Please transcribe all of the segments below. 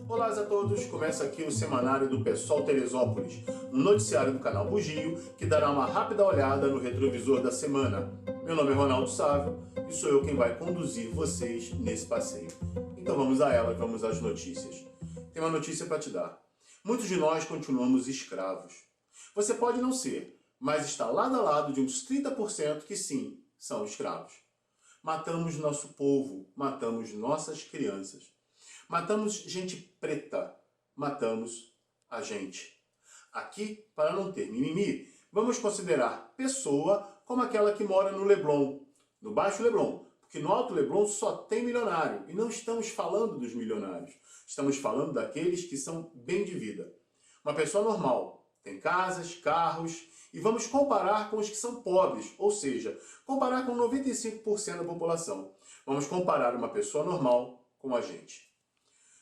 Olá a todos, começa aqui o semanário do PSOL Teresópolis, um noticiário do canal Bugio que dará uma rápida olhada no retrovisor da semana. Meu nome é Ronaldo Sávio e sou eu quem vai conduzir vocês nesse passeio. Então vamos a elas, vamos às notícias. Tem uma notícia para te dar. Muitos de nós continuamos escravos. Você pode não ser, mas está lado a lado de uns 30% que sim, são escravos. Matamos nosso povo, matamos nossas crianças. Matamos gente preta, matamos a gente. Aqui, para não ter mimimi, vamos considerar pessoa como aquela que mora no Leblon, no Baixo Leblon, porque no Alto Leblon só tem milionário, e não estamos falando dos milionários, estamos falando daqueles que são bem de vida. Uma pessoa normal, tem casas, carros, e vamos comparar com os que são pobres, ou seja, comparar com 95% da população. Vamos comparar uma pessoa normal com a gente.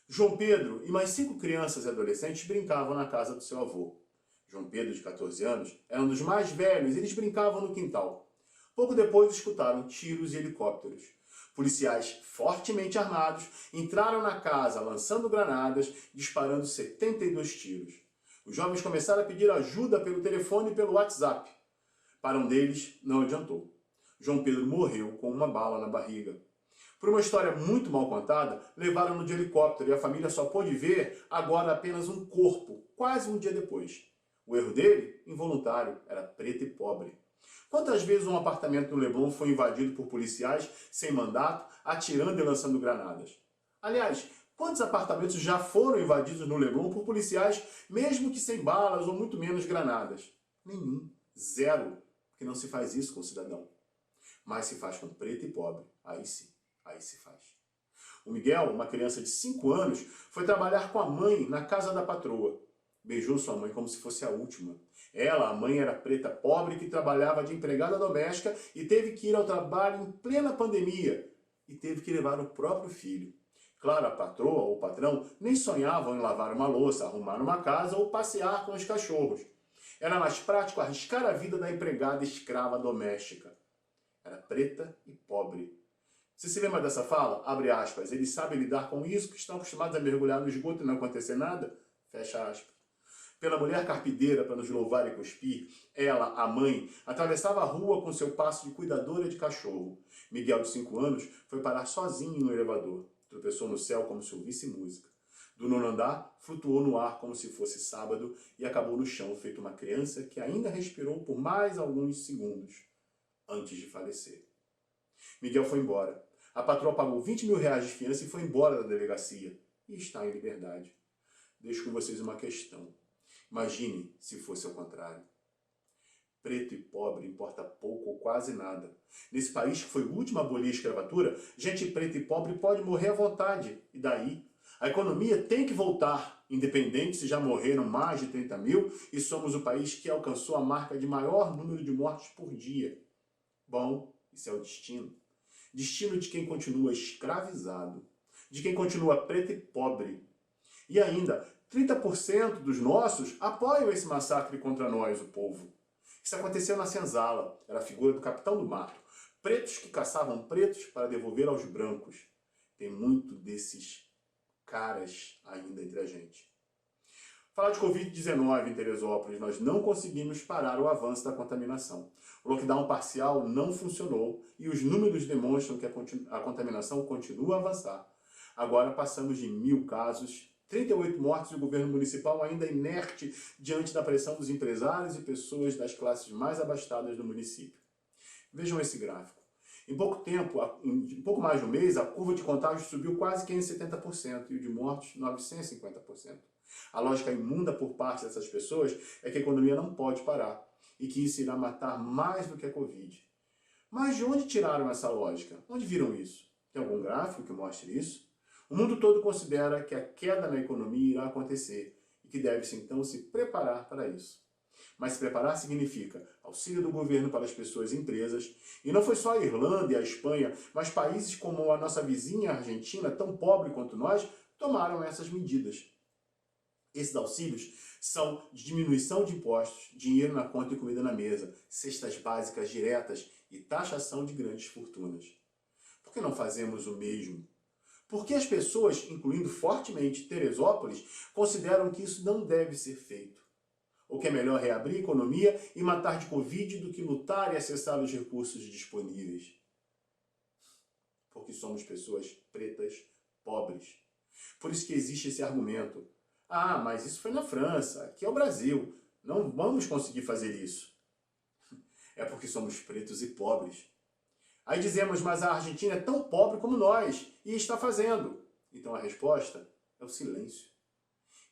João Pedro e mais 5 crianças e adolescentes brincavam na casa do seu avô. João Pedro, de 14 anos, era um dos mais velhos e eles brincavam no quintal. Pouco depois escutaram tiros e helicópteros. Policiais fortemente armados entraram na casa lançando granadas, disparando 72 tiros. Os jovens começaram a pedir ajuda pelo telefone e pelo WhatsApp. Para um deles, não adiantou. João Pedro morreu com uma bala na barriga. Por uma história muito mal contada, levaram-no de helicóptero e a família só pôde ver agora apenas um corpo, quase um dia depois. O erro dele, involuntário, era preto e pobre. Quantas vezes um apartamento no Leblon foi invadido por policiais sem mandato, atirando e lançando granadas? Aliás, quantos apartamentos já foram invadidos no Leblon por policiais, mesmo que sem balas ou muito menos granadas? Nenhum. Zero. Porque não se faz isso com o cidadão. Mas se faz com preto e pobre. Aí sim. Aí se faz. O Miguel, uma criança de 5 anos, foi trabalhar com a mãe na casa da patroa. Beijou sua mãe como se fosse a última. Ela, a mãe, era preta pobre que trabalhava de empregada doméstica e teve que ir ao trabalho em plena pandemia. E teve que levar o próprio filho. Claro, a patroa ou o patrão nem sonhavam em lavar uma louça, arrumar uma casa ou passear com os cachorros. Era mais prático arriscar a vida da empregada escrava doméstica. Era preta e pobre. Você se lembra dessa fala? Abre aspas. Eles sabem lidar com isso, que estão acostumados a mergulhar no esgoto e não acontecer nada? Fecha aspas. Pela mulher carpideira para nos louvar e cuspir, ela, a mãe, atravessava a rua com seu passo de cuidadora de cachorro. Miguel, de 5 anos, foi parar sozinho no elevador. Tropeçou no céu como se ouvisse música. Do 9º andar, flutuou no ar como se fosse sábado e acabou no chão, feito uma criança que ainda respirou por mais alguns segundos antes de falecer. Miguel foi embora. A patroa pagou 20 mil reais de fiança e foi embora da delegacia. E está em liberdade. Deixo com vocês uma questão. Imagine se fosse ao contrário. Preto e pobre importa pouco ou quase nada. Nesse país que foi o último a abolir a escravatura, gente preta e pobre pode morrer à vontade. E daí? A economia tem que voltar, independente se já morreram mais de 30 mil e somos o país que alcançou a marca de maior número de mortes por dia. Bom, isso é o destino. Destino de quem continua escravizado, de quem continua preto e pobre. E ainda, 30% dos nossos apoiam esse massacre contra nós, o povo. Isso aconteceu na senzala, era a figura do capitão do mato. Pretos que caçavam pretos para devolver aos brancos. Tem muito desses caras ainda entre a gente. Falar de Covid-19 em Teresópolis, nós não conseguimos parar o avanço da contaminação. O lockdown parcial não funcionou e os números demonstram que a contaminação continua a avançar. Agora passamos de 1.000 casos, 38 mortes e o governo municipal ainda inerte diante da pressão dos empresários e pessoas das classes mais abastadas do município. Vejam esse gráfico. Em pouco tempo, em pouco mais de um mês, a curva de contágio subiu quase 570% e o de mortes 950%. A lógica imunda por parte dessas pessoas é que a economia não pode parar e que isso irá matar mais do que a Covid. Mas de onde tiraram essa lógica? Onde viram isso? Tem algum gráfico que mostre isso? O mundo todo considera que a queda na economia irá acontecer e que deve-se então se preparar para isso. Mas se preparar significa auxílio do governo para as pessoas e empresas. E não foi só a Irlanda e a Espanha, mas países como a nossa vizinha Argentina, tão pobre quanto nós, tomaram essas medidas. Esses auxílios são de diminuição de impostos, dinheiro na conta e comida na mesa, cestas básicas diretas e taxação de grandes fortunas. Por que não fazemos o mesmo? Por que as pessoas, incluindo fortemente Teresópolis, consideram que isso não deve ser feito? Ou que é melhor reabrir a economia e matar de Covid do que lutar e acessar os recursos disponíveis? Porque somos pessoas pretas, pobres. Por isso que existe esse argumento. Ah, mas isso foi na França, aqui é o Brasil. Não vamos conseguir fazer isso. É porque somos pretos e pobres. Aí dizemos, mas a Argentina é tão pobre como nós e está fazendo. Então a resposta é o silêncio.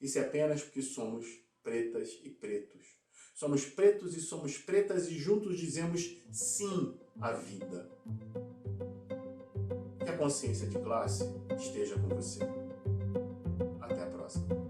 Isso é apenas porque somos pretas e pretos. Somos pretos e somos pretas e juntos dizemos sim à vida. Que a consciência de classe esteja com você. Até a próxima.